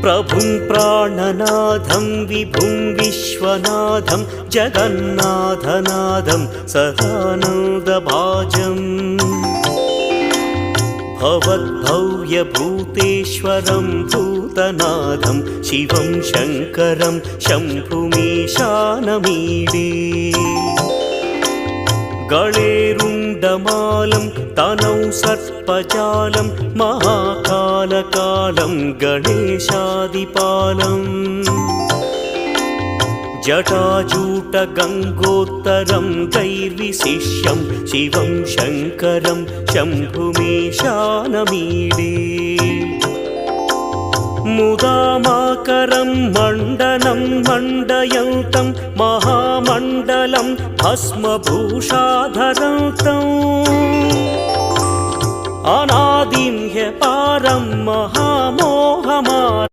प्रभुं प्राणनाथं विभुं विश्वनाथं जगन्नाथनाथं सदानन्दभाजम् भवद्भव्यभूतेश्वरं भूतनाथं शिवं शङ्करं शम्भुमीशानमीडे गळेरुण्डमालं तनौ सर्पजालं महाकालकालं गणेशादिपालम् जटाजूटगङ्गोत्तरं दैर्विशिष्यं शिवं शङ्करं शम्भुमीशानमीडे मुदामाकरं मण्डनं मण्डयन्तं महामण्डलं भस्मभूषाधरन्तम् अनादिं ह्यपारं महामोहमार